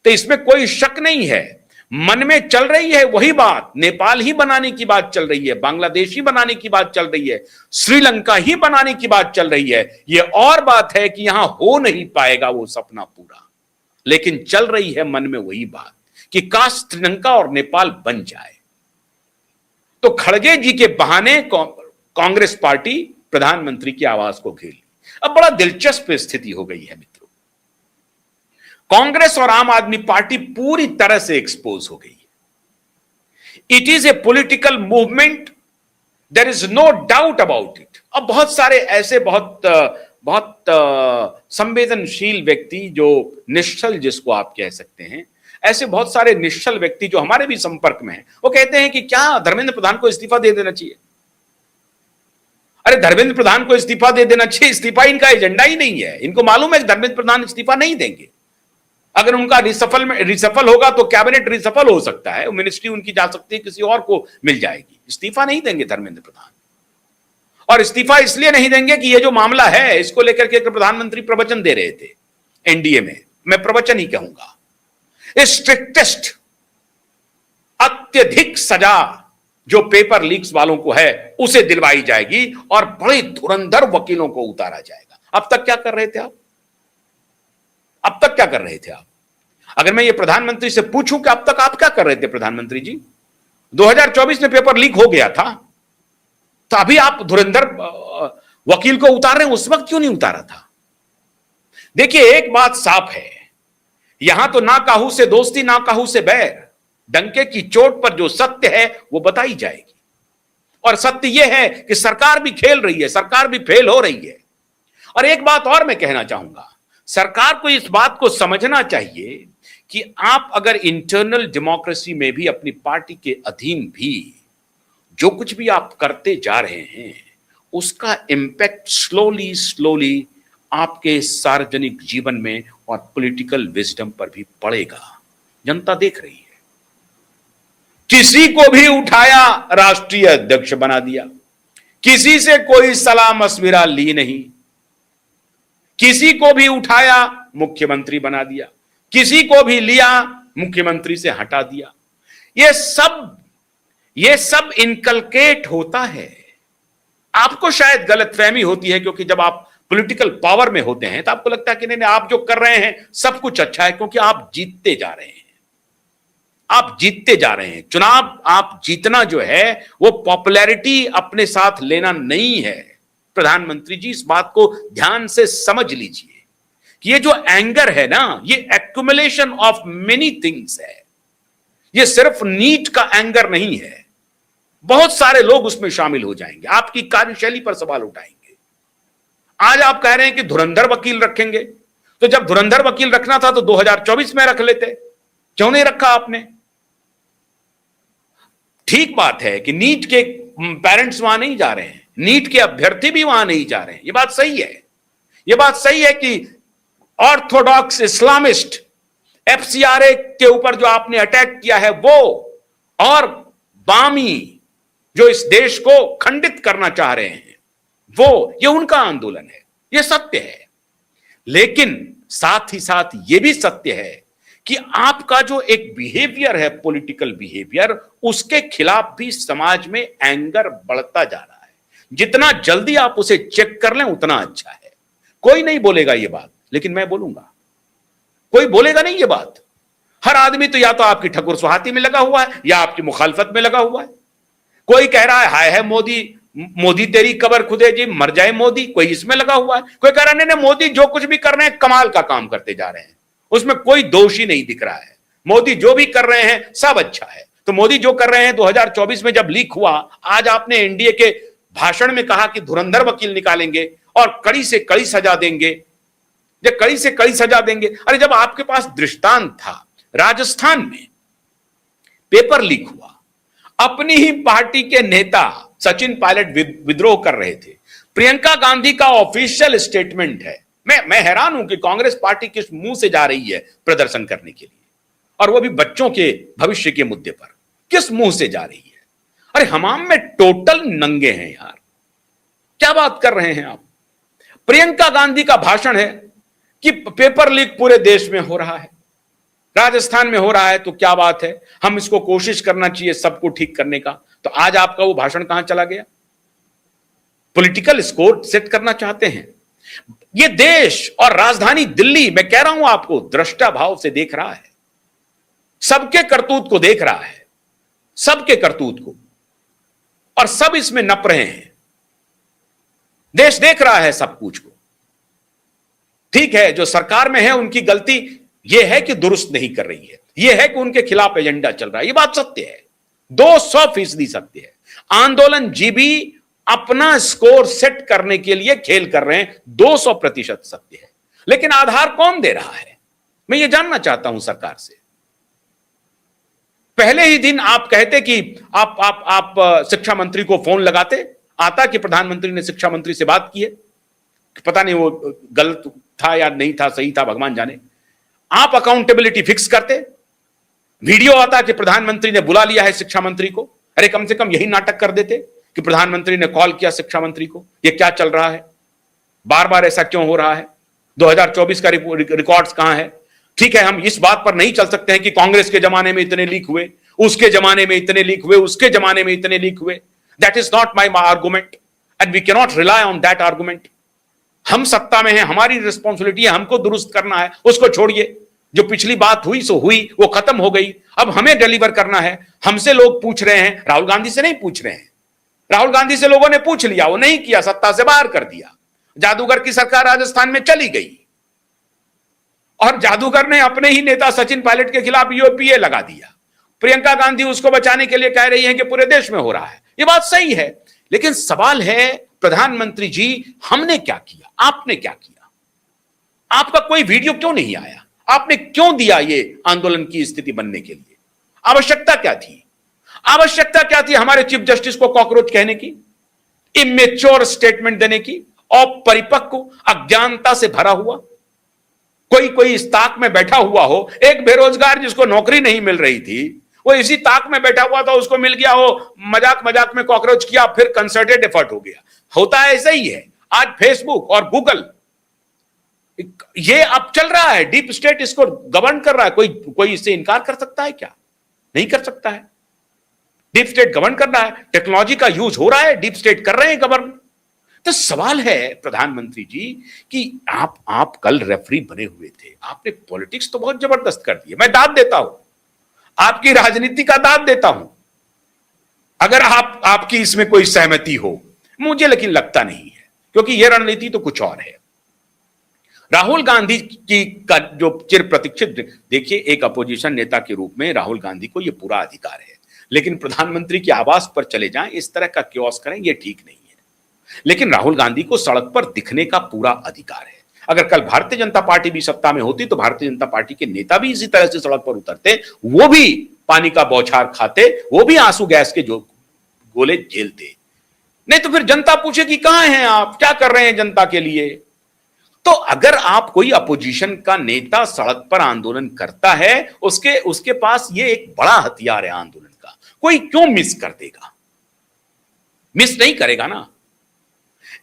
तो इसमें कोई शक नहीं है, मन में चल रही है वही बात, नेपाल ही बनाने की बात चल रही है, बांग्लादेश ही बनाने की बात चल रही है, श्रीलंका ही बनाने की बात चल रही है। यह और बात है कि यहां हो नहीं पाएगा वो सपना पूरा, लेकिन चल रही है मन में वही बात कि काश श्रीलंका और नेपाल बन जाए। तो खड़गे जी के बहाने कांग्रेस पार्टी प्रधानमंत्री की आवाज को घेर ली। अब बड़ा दिलचस्प स्थिति हो गई है मित्रों, कांग्रेस और आम आदमी पार्टी पूरी तरह से एक्सपोज हो गई है। It is a political movement, there is no doubt about it. अब बहुत सारे ऐसे बहुत बहुत संवेदनशील व्यक्ति, जो निश्चल जिसको आप कह सकते हैं, ऐसे बहुत सारे निश्चल व्यक्ति जो हमारे भी संपर्क में हैं, वो कहते हैं कि क्या धर्मेंद्र प्रधान को इस्तीफा दे देना चाहिए। अरे धर्मेंद्र प्रधान को इस्तीफा दे देना चाहिए, इस्तीफा इनका एजेंडा ही नहीं है। इनको मालूम है कि धर्मेंद्र प्रधान इस्तीफा नहीं देंगे। अगर उनका रिसफल होगा तो कैबिनेट रिसफल हो सकता है, मिनिस्ट्री उनकी जा सकती है, किसी और को मिल जाएगी। इस्तीफा नहीं देंगे धर्मेंद्र प्रधान, और इस्तीफा इसलिए नहीं देंगे कि ये जो मामला है इसको लेकर के प्रधानमंत्री प्रवचन दे रहे थे एनडीए में, मैं प्रवचन ही कहूंगा, स्ट्रिक्टेस्ट अत्यधिक सजा जो पेपर लीक्स वालों को है उसे दिलवाई जाएगी और बड़े धुरंधर वकीलों को उतारा जाएगा। अब तक क्या कर रहे थे आप? अब तक क्या कर रहे थे आप? अगर मैं ये प्रधानमंत्री से पूछूं कि अब तक आप क्या कर रहे थे प्रधानमंत्री जी? 2024 में पेपर लीक हो गया था, तो अभी आप धुरंधर वकील को उतार रहे हैं, उस वक्त क्यों नहीं उतारा था? देखिए एक बात साफ है, यहां तो ना काहू से दोस्ती ना काहू से बैर, डंके की चोट पर जो सत्य है वो बताई जाएगी। और सत्य यह है कि सरकार भी खेल रही है, सरकार भी फेल हो रही है। और एक बात और मैं कहना चाहूंगा, सरकार को इस बात को समझना चाहिए कि आप अगर इंटरनल डेमोक्रेसी में भी अपनी पार्टी के अधीन भी जो कुछ भी आप करते जा रहे हैं, उसका इंपैक्ट स्लोली स्लोली आपके सार्वजनिक जीवन में और पॉलिटिकल विजडम पर भी पड़ेगा। जनता देख रही है। किसी को भी उठाया राष्ट्रीय अध्यक्ष बना दिया, किसी से कोई सलाह मशविरा ली नहीं, किसी को भी उठाया मुख्यमंत्री बना दिया, किसी को भी लिया मुख्यमंत्री से हटा दिया। ये सब इनकलकेट होता है। आपको शायद गलतफहमी होती है, क्योंकि जब आप पॉलिटिकल पावर में होते हैं तो आपको लगता है कि नहीं आप जो कर रहे हैं सब कुछ अच्छा है, क्योंकि आप जीतते जा रहे हैं। आप जीतते जा रहे हैं। चुनाव आप जीतना जो है वो पॉपुलैरिटी अपने साथ लेना नहीं है। प्रधानमंत्री जी इस बात को ध्यान से समझ लीजिए कि ये जो एंगर है ना, ये एक्युमुलेशन ऑफ मेनी थिंग्स है। ये सिर्फ नीट का एंगर नहीं है, बहुत सारे लोग उसमें शामिल हो जाएंगे, आपकी कार्यशैली पर सवाल उठाएंगे। आज आप कह रहे हैं कि धुरंधर वकील रखेंगे, तो जब धुरंधर वकील रखना था तो 2024 में रख लेते, क्यों नहीं रखा आपने? ठीक बात है कि नीट के पेरेंट्स वहां नहीं जा रहे हैं, नीट के अभ्यर्थी भी वहां नहीं जा रहे हैं, ये बात सही है। ये बात सही है कि ऑर्थोडॉक्स इस्लामिस्ट एफसीआरए के ऊपर जो आपने अटैक किया है वो, और बामी जो इस देश को खंडित करना चाह रहे हैं वो, ये उनका आंदोलन है, ये सत्य है। लेकिन साथ ही साथ ये भी सत्य है कि आपका जो एक बिहेवियर है, पॉलिटिकल बिहेवियर, उसके खिलाफ भी समाज में एंगर बढ़ता जा रहा है। जितना जल्दी आप उसे चेक कर लें उतना अच्छा है। कोई नहीं बोलेगा ये बात, लेकिन मैं बोलूंगा। कोई बोलेगा नहीं ये बात। हर आदमी तो या तो आपकी ठकुर सुहाती में लगा हुआ है या आपकी मुखालफत में लगा हुआ है। कोई कह रहा है हाय है मोदी, मोदी तेरी कबर खुदे जी, मर जाए मोदी, कोई इसमें लगा हुआ है। कोई कह रहा है नहीं मोदी जो कुछ भी कर रहे हैं कमाल का काम करते जा रहे हैं, उसमें कोई दोष ही नहीं दिख रहा है, मोदी जो भी कर रहे हैं सब अच्छा है। तो मोदी जो कर रहे हैं 2024 में जब लीक हुआ, आज आपने एनडीए के भाषण में कहा कि धुरंधर वकील निकालेंगे और कड़ी से कड़ी सजा देंगे, जब कड़ी से कड़ी सजा देंगे। अरे जब आपके पास दृष्टांत था, राजस्थान में पेपर लीक हुआ, अपनी ही पार्टी के नेता सचिन पायलट विद्रोह कर रहे थे, प्रियंका गांधी का ऑफिशियल स्टेटमेंट है। मैं हैरान हूं कि कांग्रेस पार्टी किस मुंह से जा रही है प्रदर्शन करने के लिए, और वो भी बच्चों के भविष्य के मुद्दे पर, किस मुंह से जा रही है? अरे हमाम में टोटल नंगे हैं यार, क्या बात कर रहे हैं आप? प्रियंका गांधी का भाषण है कि पेपर लीक पूरे देश में हो रहा है, राजस्थान में हो रहा है तो क्या बात है, हम इसको कोशिश करना चाहिए सबको ठीक करने का। तो आज आपका वो भाषण कहां चला गया? पॉलिटिकल स्कोर सेट करना चाहते हैं। ये देश और राजधानी दिल्ली, मैं कह रहा हूं आपको, दृष्टा भाव से देख रहा है, सबके करतूत को देख रहा है, सबके करतूत को, और सब इसमें नप रहे हैं। देश देख रहा है सब कुछ को। ठीक है, जो सरकार में है उनकी गलती यह है कि दुरुस्त नहीं कर रही है, यह है कि उनके खिलाफ एजेंडा चल रहा है। यह बात सत्य है, 200% सत्य है। आंदोलन जीबी अपना स्कोर सेट करने के लिए खेल कर रहे हैं, 200% सत्य है। लेकिन आधार कौन दे रहा है, मैं यह जानना चाहता हूं सरकार से। पहले ही दिन आप कहते कि आप शिक्षा मंत्री को फोन लगाते, आता कि प्रधानमंत्री ने शिक्षा मंत्री से बात की है, पता नहीं वो गलत था या नहीं था, सही था, भगवान जाने। आप अकाउंटेबिलिटी फिक्स करते, वीडियो आता कि प्रधानमंत्री ने बुला लिया है शिक्षा मंत्री को। अरे कम से कम यही नाटक कर देते कि प्रधानमंत्री ने कॉल किया शिक्षा मंत्री को। ये क्या चल रहा है, बार बार ऐसा क्यों हो रहा है? 2024 का रिकॉर्ड्स कहां है? ठीक है, हम इस बात पर नहीं चल सकते हैं कि कांग्रेस के जमाने में इतने लीक हुए, उसके जमाने में इतने लीक हुए, उसके जमाने में इतने लीक हुए। That is not my argument and we can not rely on that argument. हम सत्ता में हैं, हमारी रिस्पॉन्सिबिलिटी है, हमको दुरुस्त करना है। उसको छोड़िए, जो पिछली बात हुई सो हुई, वो खत्म हो गई, अब हमें डिलीवर करना है। हमसे लोग पूछ रहे हैं, राहुल गांधी से नहीं पूछ रहे हैं। राहुल गांधी से लोगों ने पूछ लिया, वो नहीं किया, सत्ता से बाहर कर दिया। जादूगर की सरकार राजस्थान में चली गई और जादूगर ने अपने ही नेता सचिन पायलट के खिलाफ यूपीए लगा दिया। प्रियंका गांधी उसको बचाने के लिए कह रही है कि पूरे देश में हो रहा है। ये बात सही है, लेकिन सवाल है प्रधानमंत्री जी, हमने क्या किया, आपने क्या किया? आपका कोई वीडियो क्यों नहीं आया? आपने क्यों दिया ये आंदोलन की स्थिति बनने के लिए? आवश्यकता क्या थी? आवश्यकता क्या थी हमारे चीफ जस्टिस को कॉकरोच कहने की, इमेच्योर स्टेटमेंट देने की, अपरिपक्व, अज्ञानता से भरा हुआ? कोई इस ताक में बैठा हुआ हो, एक बेरोजगार जिसको नौकरी नहीं मिल रही थी, वो इसी ताक में बैठा हुआ था, उसको मिल गया, वो मजाक मजाक में कॉकरोच किया, फिर कंसर्टेड एफर्ट हो गया। होता है ऐसा ही है। आज फेसबुक और गूगल ये अब चल रहा है, डीप स्टेट इसको गवर्न कर रहा है। कोई इससे इनकार कर सकता है क्या? नहीं कर सकता है। डीप स्टेट गवर्न कर रहा है, टेक्नोलॉजी का यूज हो रहा है, डीप स्टेट कर रहे हैं गवर्न। तो सवाल है प्रधानमंत्री जी कि आप कल रेफरी बने हुए थे, आपने पॉलिटिक्स तो बहुत जबरदस्त कर दी है। मैं दाद देता हूं, आपकी राजनीति का दाद देता हूं, अगर आपकी इसमें कोई सहमति हो। मुझे लेकिन लगता नहीं है, क्योंकि यह रणनीति तो कुछ और है। राहुल गांधी की का जो चिर प्रतीक्षित, देखिए एक अपोजिशन नेता के रूप में राहुल गांधी को यह पूरा अधिकार है, लेकिन प्रधानमंत्री के आवास पर चले जाएं, इस तरह का क्योस करें, यह ठीक नहीं है। लेकिन राहुल गांधी को सड़क पर दिखने का पूरा अधिकार है। अगर कल भारतीय जनता पार्टी भी सत्ता में होती तो भारतीय जनता पार्टी के नेता भी इसी तरह से सड़क पर उतरते, वो भी पानी का बौछार खाते, वो भी आंसू गैस के जो गोले झेलते। नहीं तो फिर जनता पूछेगी कहां हैं आप, क्या कर रहे हैं जनता के लिए? तो अगर आप कोई अपोजिशन का नेता सड़क पर आंदोलन करता है, उसके पास ये एक बड़ा हथियार है आंदोलन का, कोई क्यों मिस कर देगा? मिस नहीं करेगा ना।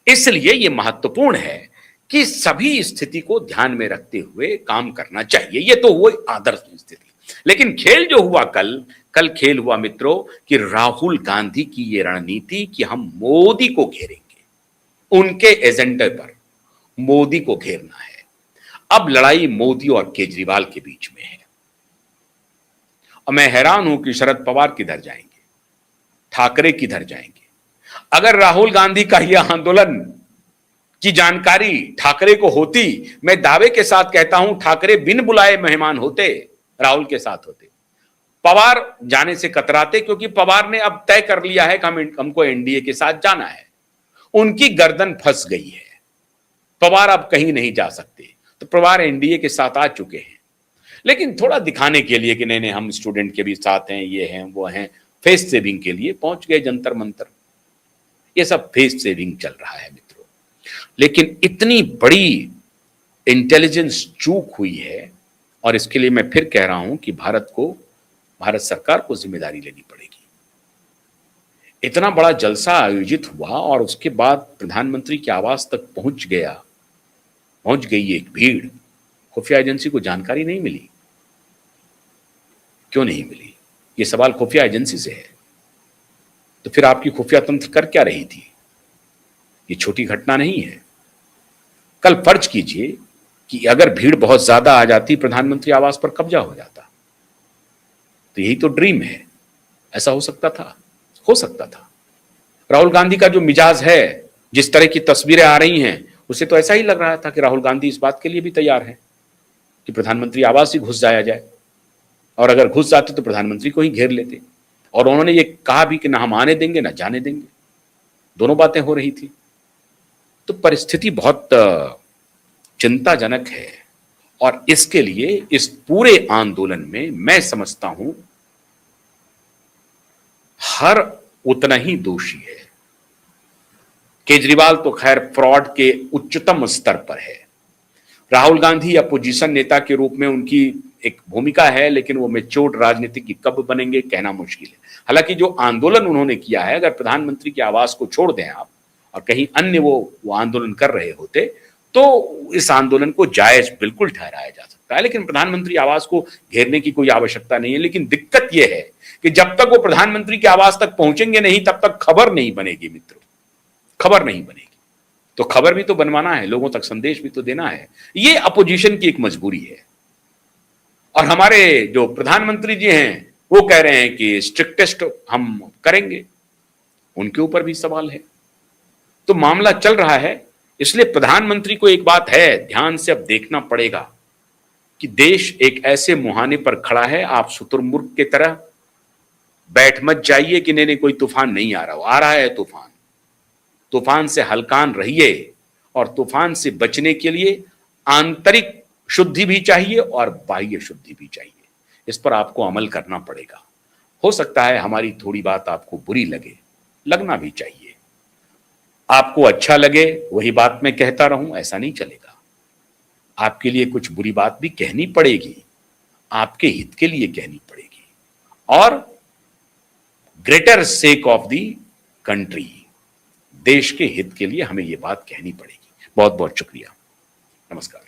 इसलिए यह महत्वपूर्ण है कि सभी स्थिति को ध्यान में रखते हुए काम करना चाहिए। यह तो वो आदर्श स्थिति। लेकिन खेल जो हुआ कल खेल हुआ मित्रों कि राहुल गांधी की यह रणनीति कि हम मोदी को घेरेंगे, उनके एजेंडे पर मोदी को घेरना है। अब लड़ाई मोदी और केजरीवाल के बीच में है और मैं हैरान हूं कि शरद पवार किधर जाएंगे, ठाकरे किधर जाएंगे। अगर राहुल गांधी का यह आंदोलन की जानकारी ठाकरे को होती, मैं दावे के साथ कहता हूं ठाकरे बिन बुलाए मेहमान होते, राहुल के साथ होते। पवार जाने से कतराते, क्योंकि पवार ने अब तय कर लिया है कि हमको एनडीए के साथ जाना है। उनकी गर्दन फंस गई है, पवार अब कहीं नहीं जा सकते, तो पवार एनडीए के साथ आ चुके हैं। लेकिन थोड़ा दिखाने के लिए कि नहीं हम स्टूडेंट के भी साथ हैं, ये हैं वो हैं, फेस सेविंग के लिए पहुंच गए जंतर मंतर। ये सब फेस सेविंग चल रहा है मित्रों। लेकिन इतनी बड़ी इंटेलिजेंस चूक हुई है, और इसके लिए मैं फिर कह रहा हूं कि भारत सरकार को जिम्मेदारी लेनी पड़ेगी। इतना बड़ा जलसा आयोजित हुआ और उसके बाद प्रधानमंत्री के आवास तक पहुंच गई एक भीड़, खुफिया एजेंसी को जानकारी नहीं मिली। क्यों नहीं मिली? ये सवाल खुफिया एजेंसी से है। तो फिर आपकी खुफिया तंत्र कर क्या रही थी? ये छोटी घटना नहीं है। कल फर्ज कीजिए कि अगर भीड़ बहुत ज्यादा आ जाती, प्रधानमंत्री आवास पर कब्जा हो जाता, तो यही तो ड्रीम है। ऐसा हो सकता था, हो सकता था। राहुल गांधी का जो मिजाज है, जिस तरह की तस्वीरें आ रही हैं, उसे तो ऐसा ही लग रहा था कि राहुल गांधी इस बात के लिए भी तैयार है कि प्रधानमंत्री आवास ही घुस जाया जाए, और अगर घुस जाते तो प्रधानमंत्री को ही घेर लेते। और उन्होंने ये कहा भी कि ना हम आने देंगे ना जाने देंगे। दोनों बातें हो रही थी। तो परिस्थिति बहुत चिंताजनक है, और इसके लिए इस पूरे आंदोलन में मैं समझता हूं हर उतना ही दोषी है। केजरीवाल तो खैर फ्रॉड के उच्चतम स्तर पर है। राहुल गांधी अपोजिशन नेता के रूप में उनकी एक भूमिका है, लेकिन वो मैच्योर्ड राजनीति की कब बनेंगे कहना मुश्किल है। हालांकि जो आंदोलन उन्होंने किया है, अगर प्रधानमंत्री की आवाज को छोड़ दें आप और कहीं अन्य वो आंदोलन कर रहे होते, तो इस आंदोलन को जायज बिल्कुल ठहराया जा सकता है। लेकिन प्रधानमंत्री आवास को घेरने की कोई आवश्यकता नहीं है। लेकिन दिक्कत यह है कि जब तक वो प्रधानमंत्री के आवास तक पहुंचेंगे नहीं, तब तक खबर नहीं बनेगी मित्रों, खबर नहीं बनेगी। तो खबर भी तो बनवाना है, लोगों तक संदेश भी तो देना है। ये अपोजिशन की एक मजबूरी है। और हमारे जो प्रधानमंत्री जी हैं, वो कह रहे हैं कि स्ट्रिक्टेस्ट हम करेंगे, उनके ऊपर भी सवाल है। तो मामला चल रहा है। इसलिए प्रधानमंत्री को एक बात है, ध्यान से अब देखना पड़ेगा कि देश एक ऐसे मुहाने पर खड़ा है। आप शुतुरमुर्ग की तरह बैठ मत जाइए कि नहीं कोई तूफान नहीं आ रहा हो। आ रहा है तूफान। तूफान से हलकान रहिए, और तूफान से बचने के लिए आंतरिक शुद्धि भी चाहिए और बाह्य शुद्धि भी चाहिए। इस पर आपको अमल करना पड़ेगा। हो सकता है हमारी थोड़ी बात आपको बुरी लगे, लगना भी चाहिए। आपको अच्छा लगे वही बात मैं कहता रहूं, ऐसा नहीं चलेगा। आपके लिए कुछ बुरी बात भी कहनी पड़ेगी, आपके हित के लिए कहनी पड़ेगी, और greater sake of the country, देश के हित के लिए हमें यह बात कहनी पड़ेगी। बहुत बहुत शुक्रिया। नमस्कार।